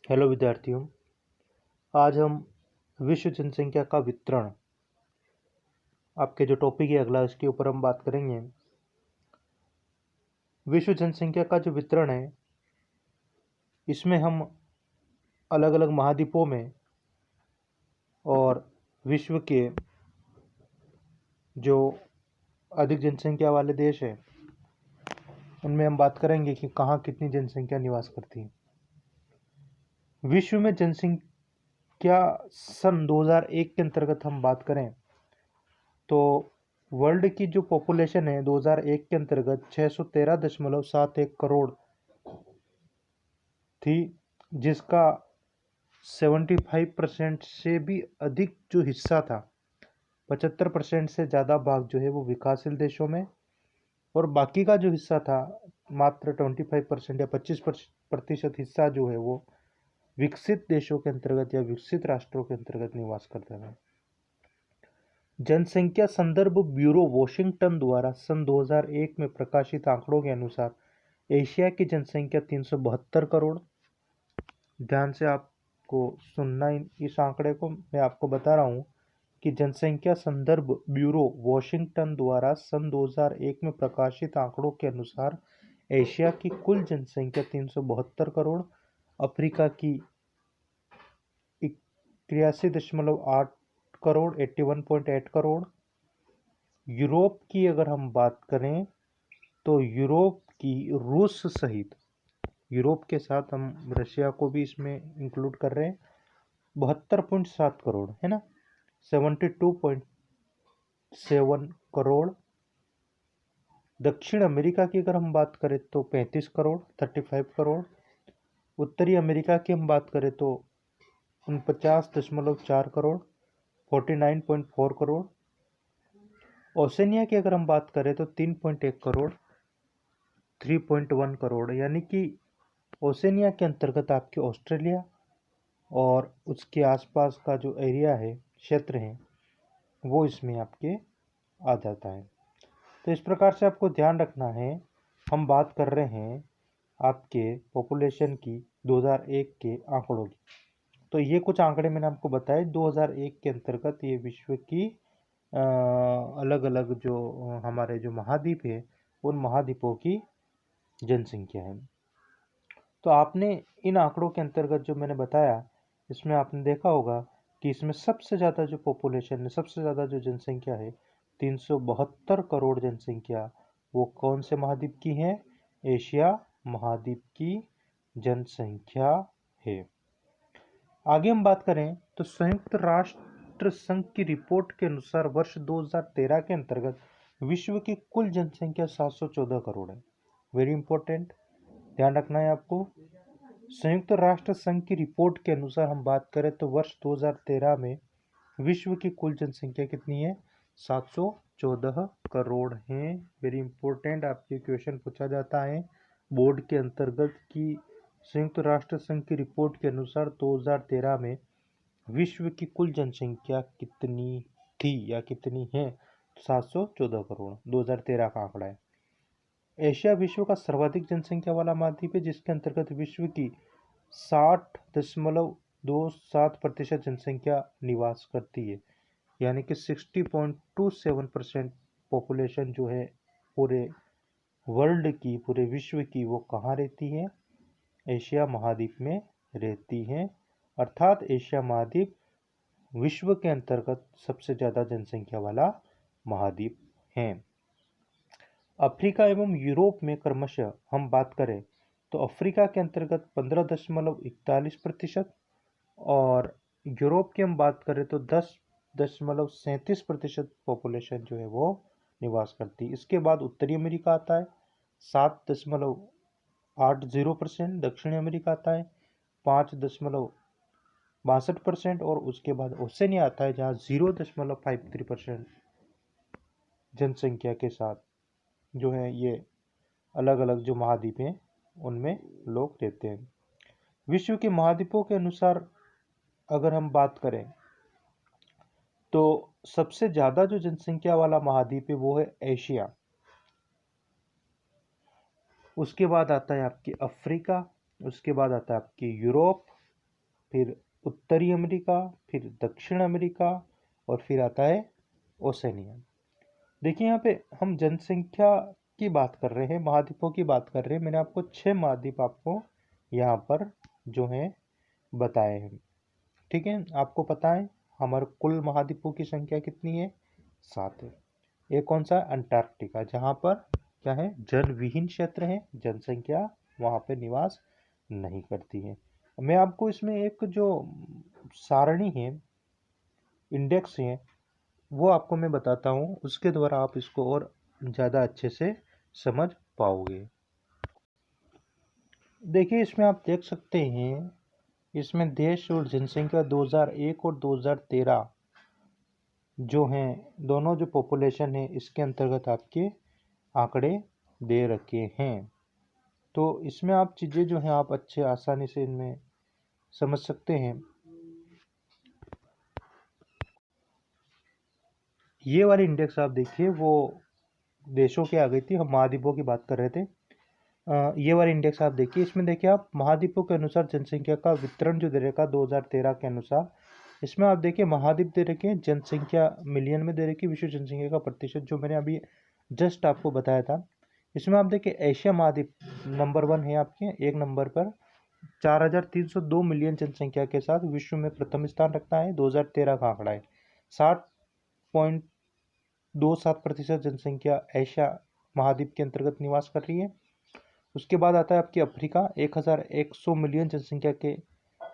Hello विद्यार्थियों। आज हम विश्व जनसंख्या का वितरण, आपके जो टॉपिक है अगला, इसके ऊपर हम बात करेंगे। विश्व जनसंख्या का जो वितरण है, इसमें हम अलग अलग महाद्वीपों में और विश्व के जो अधिक जनसंख्या वाले देश हैं उनमें हम बात करेंगे कि कहाँ कितनी जनसंख्या निवास करती है। विश्व में जनसंख्या सन 2001 के अंतर्गत हम बात करें तो वर्ल्ड की जो पॉपुलेशन है 2001 के अंतर्गत 613.71 करोड़ थी, जिसका 75% से भी अधिक जो हिस्सा था, 75% से ज़्यादा भाग जो है वो विकासशील देशों में, और बाकी का जो हिस्सा था मात्र 25% या 25% हिस्सा जो है वो विकसित देशों के अंतर्गत या विकसित राष्ट्रों के अंतर्गत निवास करता था। जनसंख्या संदर्भ ब्यूरो वॉशिंगटन द्वारा सन 2001 में प्रकाशित आंकड़ों के अनुसार एशिया की जनसंख्या 372 करोड़। ध्यान से आपको सुनना, इस आंकड़े को मैं आपको बता रहा हूँ कि जनसंख्या संदर्भ ब्यूरो वॉशिंगटन द्वारा सन 2001 में प्रकाशित आंकड़ों के अनुसार एशिया की कुल जनसंख्या 372 करोड़, अफ्रीका की 83.8 करोड़ 81.8 करोड़, यूरोप की अगर हम बात करें तो यूरोप की रूस सहित, यूरोप के साथ हम रशिया को भी इसमें इंक्लूड कर रहे हैं, 72.7 करोड़ है ना, 72.7 करोड़। दक्षिण अमेरिका की अगर हम बात करें तो 35 करोड़ 35 करोड़। उत्तरी अमेरिका की हम बात करें तो 49.4 करोड़ 49.4 करोड़। ओसेनिया की अगर हम बात करें तो 3.1 करोड़ 3.1 करोड़, यानी कि ओसेनिया के अंतर्गत आपके ऑस्ट्रेलिया और उसके आसपास का जो एरिया है, क्षेत्र है, वो इसमें आपके आ जाता है। तो इस प्रकार से आपको ध्यान रखना है, हम बात कर रहे हैं आपके पॉपुलेशन की 2001 के आंकड़ों की। तो ये कुछ आंकड़े मैंने आपको बताए 2001 के अंतर्गत, ये विश्व की अलग अलग जो हमारे जो महाद्वीप है उन महाद्वीपों की जनसंख्या है। तो आपने इन आंकड़ों के अंतर्गत जो मैंने बताया, इसमें आपने देखा होगा कि इसमें सबसे ज़्यादा जो पॉपुलेशन है, सबसे ज़्यादा जो जनसंख्या है, 372 करोड़ जनसंख्या, वो कौन से महाद्वीप की है? एशिया महाद्वीप की जनसंख्या है। आगे हम बात करें तो संयुक्त राष्ट्र संघ की रिपोर्ट के अनुसार वर्ष 2013 के अंतर्गत विश्व की कुल जनसंख्या 714 करोड़ है। वेरी इंपॉर्टेंट, ध्यान रखना है आपको। संयुक्त राष्ट्र संघ की रिपोर्ट के अनुसार हम बात करें तो वर्ष 2013 में विश्व की कुल जनसंख्या कितनी है? 714 करोड़ है। वेरी इंपॉर्टेंट, आपके क्वेश्चन पूछा जाता है बोर्ड के अंतर्गत कि संयुक्त राष्ट्र संघ की रिपोर्ट के अनुसार 2013 में विश्व की कुल जनसंख्या कितनी थी या कितनी है? 714 करोड़ 2013 का आंकड़ा है। एशिया विश्व का सर्वाधिक जनसंख्या वाला महाद्वीप है, जिसके अंतर्गत विश्व की 60.27% जनसंख्या निवास करती है, यानी कि 60.27% पॉपुलेशन जो है पूरे वर्ल्ड की, पूरे विश्व की, वो कहाँ रहती है? एशिया महाद्वीप में रहती है। अर्थात एशिया महाद्वीप विश्व के अंतर्गत सबसे ज़्यादा जनसंख्या वाला महाद्वीप है। अफ्रीका एवं यूरोप में क्रमशः हम बात करें तो अफ्रीका के अंतर्गत 15.41% और यूरोप की हम बात करें तो 10.37% पॉपुलेशन जो है वो निवास करती है। इसके बाद उत्तरी अमेरिका आता है 7.80%, दक्षिणी अमेरिका आता है 5.62%, और उसके बाद ओसेनिया आता है जहाँ 0.53% जनसंख्या के साथ जो है ये अलग अलग जो महाद्वीप हैं उनमें लोग रहते हैं। विश्व के महाद्वीपों के अनुसार अगर हम बात करें तो सबसे ज़्यादा जो जनसंख्या वाला महाद्वीप है वो है एशिया। उसके बाद आता है आपकी अफ्रीका, उसके बाद आता है आपकी यूरोप, फिर उत्तरी अमेरिका, फिर दक्षिण अमेरिका और फिर आता है ओसेनिया। देखिए यहाँ पे हम जनसंख्या की बात कर रहे हैं, महाद्वीपों की बात कर रहे हैं। मैंने आपको 6 महाद्वीप आपको यहाँ पर जो है बताए हैं। ठीक है, आपको पता है हमारे कुल महाद्वीपों की संख्या कितनी है? 7 है। एक कौन सा? अंटार्कटिका, जहाँ पर क्या है? जल विहीन क्षेत्र है, जनसंख्या वहाँ पे निवास नहीं करती है। मैं आपको इसमें एक जो सारणी है, इंडेक्स है, वो आपको मैं बताता हूँ, उसके द्वारा आप इसको और ज़्यादा अच्छे से समझ पाओगे। देखिए इसमें आप देख सकते हैं, इसमें देश और जनसंख्या 2001 और 2013 जो हैं, दोनों जो पॉपुलेशन है इसके अंतर्गत आपके आंकड़े दे रखे हैं। तो इसमें आप चीज़ें जो हैं आप अच्छे आसानी से इनमें समझ सकते हैं। ये वाली इंडेक्स आप देखिए, वो देशों की आ गई थी, हम महाद्वीपों की बात कर रहे थे। ये वाली इंडेक्स आप देखिए, इसमें देखिए आप महाद्वीपों के अनुसार जनसंख्या का वितरण जो दे रखा 2013 के अनुसार, इसमें आप देखिए महाद्वीप दे रखे हैं, जनसंख्या मिलियन में दे रखी, विश्व जनसंख्या का प्रतिशत जो मैंने अभी जस्ट आपको बताया था। इसमें आप देखिए एशिया महाद्वीप नंबर 1 है आपके, एक नंबर पर 4,302 मिलियन जनसंख्या के साथ विश्व में प्रथम स्थान रखता है। 2013 का आंकड़ा है। 60.27% जनसंख्या एशिया महाद्वीप के अंतर्गत निवास कर रही है। उसके बाद आता है आपकी अफ्रीका, 1,100 मिलियन जनसंख्या के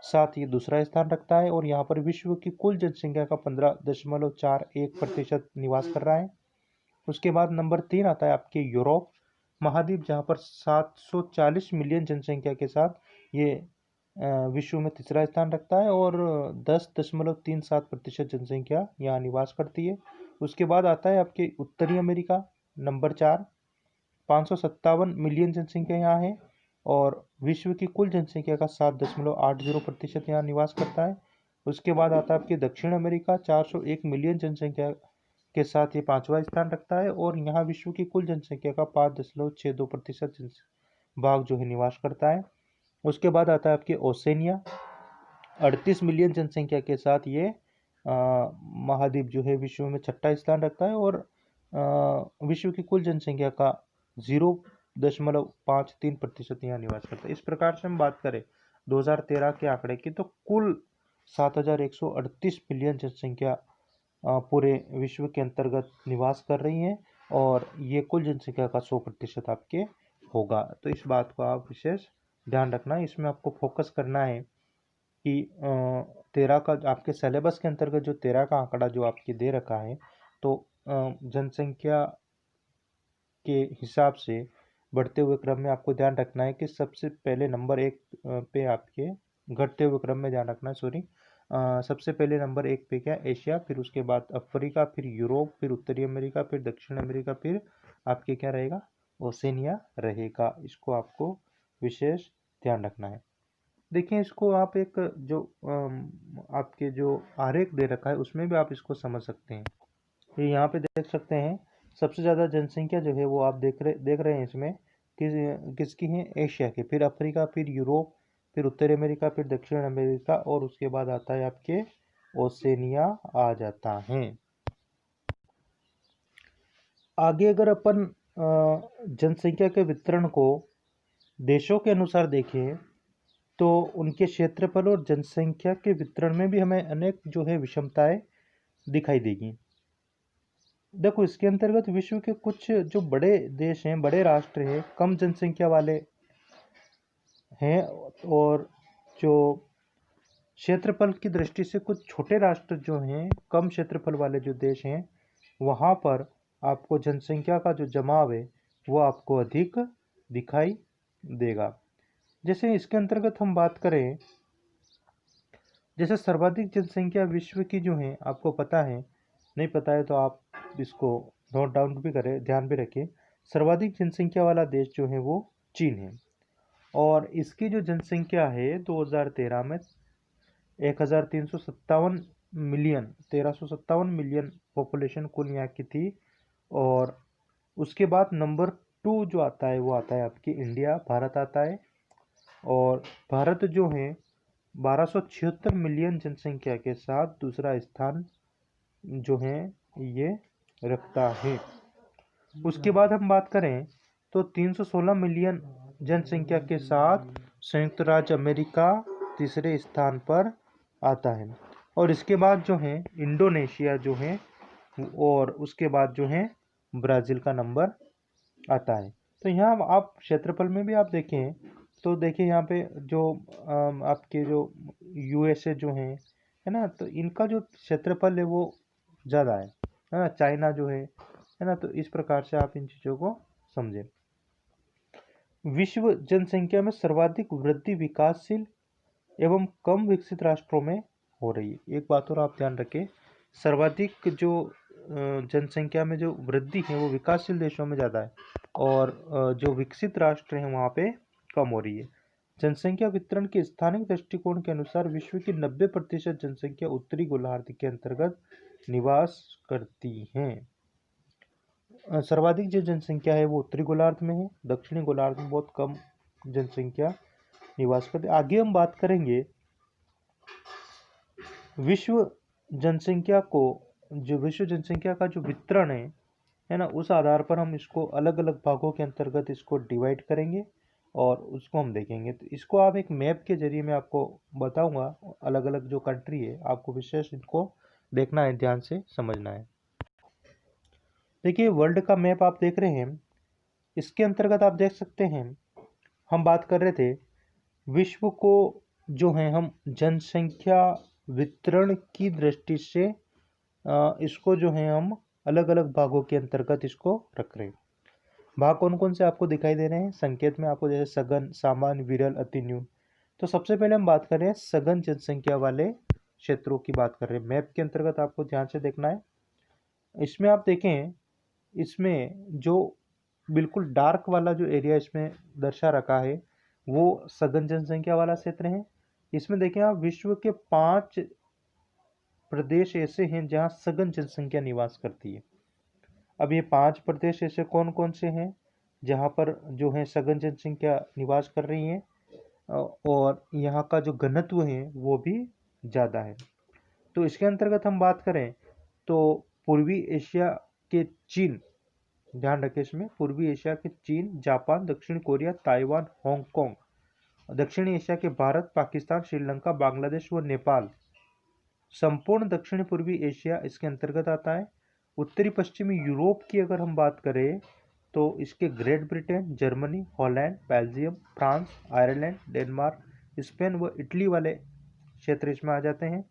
साथ ये दूसरा स्थान रखता है और यहाँ पर विश्व की कुल जनसंख्या का 15.41% निवास कर रहा है। उसके बाद नंबर 3 आता है आपके यूरोप महाद्वीप, जहाँ पर 740 मिलियन जनसंख्या के साथ ये विश्व में तीसरा स्थान रखता है और 10.37% जनसंख्या यहाँ निवास करती है। उसके बाद आता है आपके उत्तरी अमेरिका, नंबर 4, 557 मिलियन जनसंख्या यहाँ है और विश्व की कुल जनसंख्या का 7.80% यहाँ निवास करता है। उसके बाद आता है आपके दक्षिण अमेरिका, 401 मिलियन जनसंख्या के साथ ये 5वां स्थान रखता है और यहाँ विश्व की कुल जनसंख्या का 5.62% भाग जो है निवास करता है। उसके बाद आता है आपके ओसेनिया, 38 मिलियन जनसंख्या के साथ ये महाद्वीप जो है विश्व में 6ठा स्थान रखता है और विश्व की कुल जनसंख्या का 0.53% यहाँ निवास करता है। इस प्रकार से हम बात करें 2013 के आंकड़े की, तो कुल 7,138 मिलियन जनसंख्या पूरे विश्व के अंतर्गत निवास कर रही हैं और ये कुल जनसंख्या का 100% आपके होगा। तो इस बात को आप विशेष ध्यान रखना। इसमें आपको फोकस करना है कि 13 का आपके सिलेबस के अंतर्गत जो 13 का आंकड़ा जो आपके दे रखा है, तो जनसंख्या के हिसाब से बढ़ते हुए क्रम में आपको ध्यान रखना है कि सबसे पहले नंबर 1 पे आपके घटते हुए क्रम में ध्यान रखना है, सॉरी, सबसे पहले नंबर 1 पे क्या? एशिया, फिर उसके बाद अफ्रीका, फिर यूरोप, फिर उत्तरी अमेरिका, फिर दक्षिण अमेरिका, फिर आपके क्या रहेगा? ओसेनिया रहेगा। इसको आपको विशेष ध्यान रखना है। देखिए इसको आप एक जो आपके जो आरेख दे रखा है उसमें भी आप इसको समझ सकते हैं। ये यहाँ पे देख सकते हैं, सबसे ज़्यादा जनसंख्या जो है वो आप देख रहे हैं इसमें किसकी है? एशिया की, फिर अफ्रीका, फिर यूरोप, फिर उत्तरी अमेरिका, फिर दक्षिण अमेरिका और उसके बाद आता है आपके ओसेनिया आ जाता है। आगे अगर अपन जनसंख्या के वितरण को देशों के अनुसार देखें तो उनके क्षेत्रफल और जनसंख्या के वितरण में भी हमें अनेक जो है विषमताएं दिखाई देगी। देखो इसके अंतर्गत विश्व के कुछ जो बड़े देश हैं, बड़े राष्ट्र हैं, कम जनसंख्या वाले हैं और जो क्षेत्रफल की दृष्टि से कुछ छोटे राष्ट्र जो हैं, कम क्षेत्रफल वाले जो देश हैं, वहाँ पर आपको जनसंख्या का जो जमाव है वो आपको अधिक दिखाई देगा। जैसे इसके अंतर्गत हम बात करें, जैसे सर्वाधिक जनसंख्या विश्व की जो है, आपको पता है, नहीं पता है तो आप इसको नोट डाउन भी करें, ध्यान भी रखें। सर्वाधिक जनसंख्या वाला देश जो है वो चीन है और इसकी जो जनसंख्या है 2013 में 1,357 मिलियन, 1,357 मिलियन पॉपुलेशन कुल यहाँ की थी। और उसके बाद नंबर 2 जो आता है वो आता है आपकी इंडिया, भारत आता है। और भारत जो है 1276 मिलियन जनसंख्या के साथ दूसरा स्थान जो है ये रखता है। उसके बाद हम बात करें तो 316 मिलियन जनसंख्या के साथ संयुक्त राज्य अमेरिका तीसरे स्थान पर आता है। और इसके बाद जो है इंडोनेशिया जो है, और उसके बाद जो है ब्राज़ील का नंबर आता है। तो यहाँ आप क्षेत्रफल में भी आप देखें तो देखिए यहाँ पे जो आपके जो यूएसए जो है ना, तो इनका जो क्षेत्रफल है वो ज़्यादा है ना। चाइना जो है ना, तो इस प्रकार से आप इन चीज़ों को समझें। विश्व जनसंख्या में सर्वाधिक वृद्धि विकासशील एवं कम विकसित राष्ट्रों में हो रही है। एक बात और आप ध्यान रखें, सर्वाधिक जो जनसंख्या में जो वृद्धि है वो विकासशील देशों में ज़्यादा है, और जो विकसित राष्ट्र हैं वहाँ पे कम हो रही है। जनसंख्या वितरण के स्थानिक दृष्टिकोण के अनुसार विश्व की 90% जनसंख्या उत्तरी गोलार्ध के अंतर्गत निवास करती है। सर्वाधिक जो जनसंख्या है वो उत्तरी गोलार्ध में है, दक्षिणी गोलार्ध में बहुत कम जनसंख्या निवास करती है। आगे हम बात करेंगे विश्व जनसंख्या का जो वितरण है ना, उस आधार पर हम इसको अलग अलग भागों के अंतर्गत इसको डिवाइड करेंगे और उसको हम देखेंगे। तो इसको आप एक मैप के जरिए मैं आपको बताऊंगा, अलग अलग जो कंट्री है आपको विशेष इनको देखना है, ध्यान से समझना है। देखिए वर्ल्ड का मैप आप देख रहे हैं, इसके अंतर्गत आप देख सकते हैं हम बात कर रहे थे विश्व को जो है हम जनसंख्या वितरण की दृष्टि से इसको जो है हम अलग अलग भागों के अंतर्गत इसको रख रहे हैं। भाग कौन कौन से आपको दिखाई दे रहे हैं संकेत में आपको, जैसे सघन, सामान्य, विरल, अति न्यून। तो सबसे पहले हम बात कर रहे हैं सघन जनसंख्या वाले क्षेत्रों की बात कर रहे हैं। मैप के अंतर्गत आपको ध्यान से देखना है। इसमें आप देखें, इसमें जो बिल्कुल डार्क वाला जो एरिया इसमें दर्शा रखा है वो सघन जनसंख्या वाला क्षेत्र है। इसमें देखें आप विश्व के 5 प्रदेश ऐसे हैं जहां सघन जनसंख्या निवास करती है। अब ये 5 प्रदेश ऐसे कौन कौन से हैं जहां पर जो है सघन जनसंख्या निवास कर रही है और यहाँ का जो घनत्व है वो भी ज़्यादा है। तो इसके अंतर्गत हम बात करें तो पूर्वी एशिया के चीन, ध्यान रखें इसमें, पूर्वी एशिया के चीन, जापान, दक्षिण कोरिया, ताइवान, हांगकांग, दक्षिणी एशिया के भारत, पाकिस्तान, श्रीलंका, बांग्लादेश व नेपाल, संपूर्ण दक्षिण पूर्वी एशिया इसके अंतर्गत आता है। उत्तरी पश्चिमी यूरोप की अगर हम बात करें तो इसके great Britain, Germany, Holland, Belgium, France, Ireland, Denmark, Spain व इटली वाले क्षेत्र इसमें आ जाते हैं।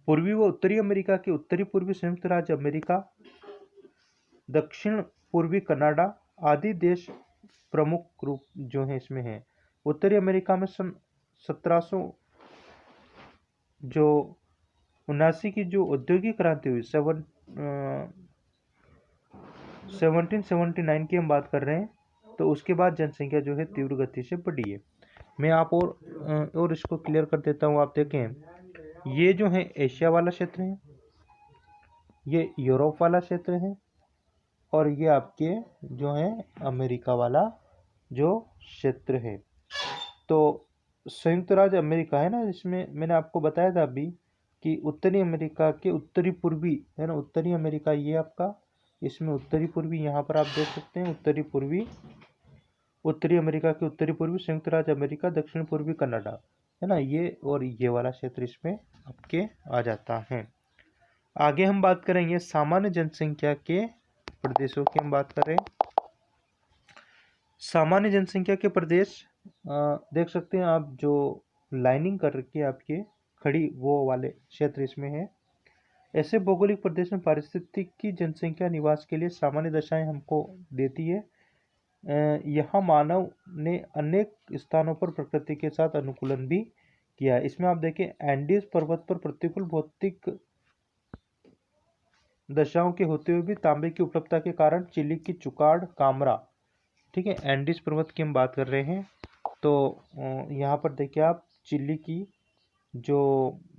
पूर्वी व उत्तरी अमेरिका के उत्तरी पूर्वी संयुक्त राज्य अमेरिका, दक्षिण पूर्वी कनाडा आदि देश प्रमुख रूप जो है इसमें है। उत्तरी अमेरिका में सन 1779 की जो औद्योगिक क्रांति हुई, 1779 की हम बात कर रहे हैं, तो उसके बाद जनसंख्या जो है तीव्र गति से बढ़ी है। मैं आप और इसको क्लियर कर देता हूँ। आप देखें, ये जो है एशिया वाला क्षेत्र है, ये यूरोप वाला क्षेत्र है, और ये आपके जो है अमेरिका वाला जो क्षेत्र है। तो संयुक्त राज्य अमेरिका है ना, इसमें मैंने आपको बताया था अभी कि उत्तरी अमेरिका के उत्तरी पूर्वी है ना, उत्तरी अमेरिका ये आपका, इसमें उत्तरी पूर्वी यहाँ पर आप देख सकते हैं उत्तरी पूर्वी, उत्तरी अमेरिका के उत्तरी पूर्वी संयुक्त राज्य अमेरिका, दक्षिण पूर्वी कनाडा है ना, ये और ये वाला क्षेत्र इसमें आपके आ जाता है। आगे हम बात करेंगे सामान्य जनसंख्या के प्रदेशों की हम बात करें। सामान्य जनसंख्या के प्रदेश देख सकते हैं आप, जो लाइनिंग कर रखी है आपके खड़ी वो वाले क्षेत्र इसमें है। ऐसे भौगोलिक प्रदेश में पारिस्थितिकी जनसंख्या निवास के लिए सामान्य दशाएं हमको देती है। यहाँ मानव ने अनेक स्थानों पर प्रकृति के साथ अनुकूलन भी किया है। इसमें आप देखें एंडीज पर्वत पर प्रतिकूल भौतिक दशाओं के होते हुए भी तांबे की उपलब्धता के कारण चिली की चुकाड़, कामरा, ठीक है, एंडीज पर्वत की हम बात कर रहे हैं। तो यहाँ पर देखिए आप चिली की जो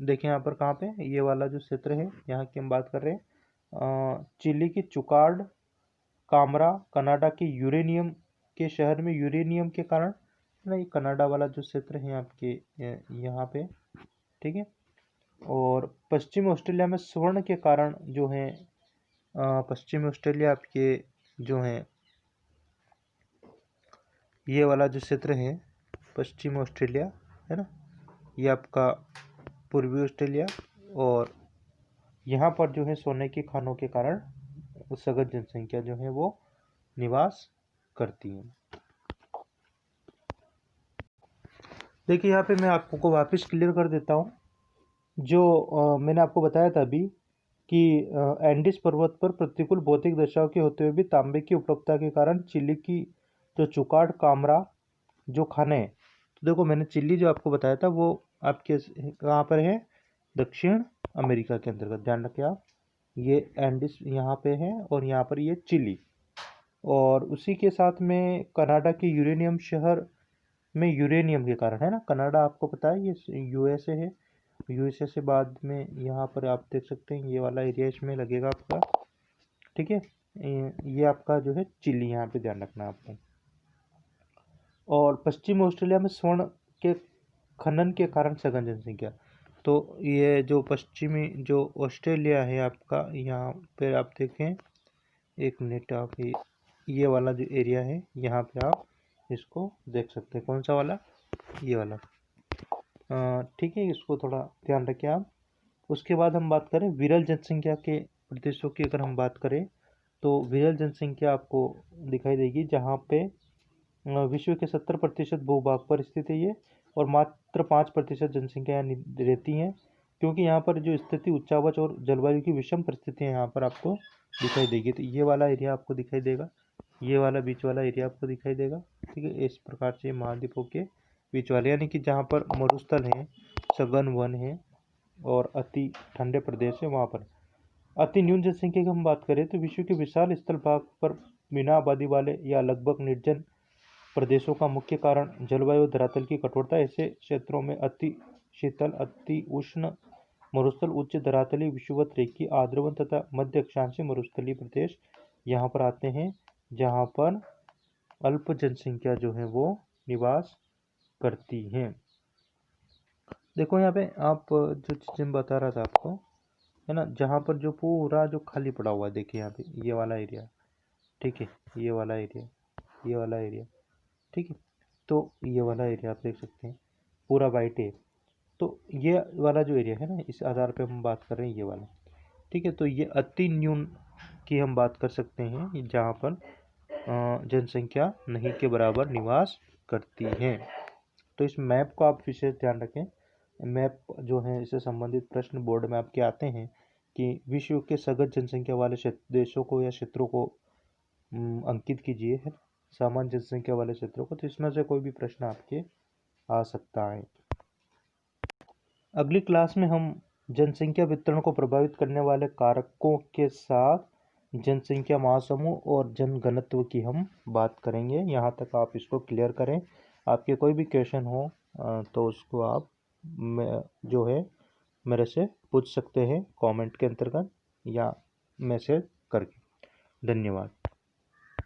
देखिए यहाँ पर कहाँ पे ये वाला जो क्षेत्र है यहाँ की हम बात कर रहे हैं। चिली की चुकाड़, कामरा, कनाडा के यूरेनियम के शहर में यूरेनियम के कारण ना, ये कनाडा वाला जो क्षेत्र है आपके यहाँ पे, ठीक है। और पश्चिमी ऑस्ट्रेलिया में स्वर्ण के कारण जो है पश्चिमी ऑस्ट्रेलिया आपके जो है ये वाला जो क्षेत्र है पश्चिमी ऑस्ट्रेलिया है ना, ये आपका पूर्वी ऑस्ट्रेलिया, और यहाँ पर जो है सोने की खानों के कारण सघन जनसंख्या जो है वो निवास करती है। देखिए यहाँ पे मैं आपको वापस क्लियर कर देता हूँ। जो मैंने आपको बताया था अभी कि एंडीज पर्वत पर प्रतिकूल भौतिक दशाओं के होते हुए भी तांबे की उपलब्धता के कारण चिली की जो चुकाड़ कामरा जो खाने हैं, तो देखो मैंने चिली जो आपको बताया था वो आपके कहाँ पर है, दक्षिण अमेरिका के अंतर्गत, ध्यान रखें आप। ये एंडीज यहाँ पे है और यहाँ पर ये चिली, और उसी के साथ में कनाडा के यूरेनियम शहर में यूरेनियम के कारण है ना, कनाडा आपको पता है ये यूएसए है, यूएसए से बाद में यहाँ पर आप देख सकते हैं ये वाला एरिया इसमें लगेगा आपका, ठीक है। ये आपका जो है चिली, यहाँ पे ध्यान रखना आपको। और पश्चिमी ऑस्ट्रेलिया में स्वर्ण के खनन के कारण सघन जनसंख्या, तो ये जो पश्चिमी जो ऑस्ट्रेलिया है आपका, यहाँ पे आप देखें, एक मिनट, आप ये वाला जो एरिया है यहाँ पे आप इसको देख सकते हैं, कौन सा वाला, ये वाला, ठीक है, इसको थोड़ा ध्यान रखें आप। उसके बाद हम बात करें विरल जनसंख्या के प्रदेशों की, अगर हम बात करें तो विरल जनसंख्या आपको दिखाई देगी जहाँ पे विश्व के 70% भूभाग पर स्थित है ये, और मात्र 5% जनसंख्या यहाँ रहती है, क्योंकि यहाँ पर जो स्थिति उच्चावच और जलवायु की विषम परिस्थितियाँ यहाँ पर आपको दिखाई देगी। तो ये वाला एरिया आपको दिखाई देगा, ये वाला बीच वाला एरिया आपको दिखाई देगा, ठीक है। इस प्रकार से महाद्वीपों के बीच वाले, यानी कि जहाँ पर मरुस्थल है, सघन वन है और अति ठंडे प्रदेश है, वहाँ पर अति न्यून जनसंख्या की हम बात करें तो विश्व के विशाल स्थल भाग पर बिना आबादी वाले या लगभग निर्जन प्रदेशों का मुख्य कारण जलवायु धरातल की कठोरता। ऐसे क्षेत्रों में अति शीतल, अति उष्ण मरुस्थल, उच्च धरातली, विषुवत रेखीय आर्द्रवन तथा मध्य अक्षांशीय मरुस्थलीय प्रदेश यहाँ पर आते हैं, जहाँ पर अल्प जनसंख्या जो है वो निवास करती है। देखो यहाँ पे आप जो चीज़ें बता रहा था आपको, है ना, जहाँ पर जो पूरा जो खाली पड़ा हुआ है, देखिए यहाँ पे ये वाला एरिया, ठीक है, ये वाला एरिया, ये वाला एरिया, ठीक है, तो ये वाला एरिया आप देख सकते हैं पूरा वाइट है। तो ये वाला जो एरिया है ना, इस आधार पे हम बात कर रहे हैं ये वाला, ठीक है। तो ये अति न्यून की हम बात कर सकते हैं जहाँ पर जनसंख्या नहीं के बराबर निवास करती है। तो इस मैप को आप विशेष ध्यान रखें। मैप जो है इससे संबंधित प्रश्न बोर्ड में आपके आते हैं कि विश्व के सघन जनसंख्या वाले देशों को या क्षेत्रों को अंकित कीजिए, है सामान्य जनसंख्या वाले क्षेत्रों को, तो इसमें से कोई भी प्रश्न आपके आ सकता है। अगली क्लास में हम जनसंख्या वितरण को प्रभावित करने वाले कारकों के साथ जनसंख्या महासमूह और जनघनत्व की हम बात करेंगे। यहाँ तक आप इसको क्लियर करें। आपके कोई भी क्वेश्चन हो तो उसको आप जो है मेरे से पूछ सकते हैं कमेंट के अंतर्गत या मैसेज करके। धन्यवाद।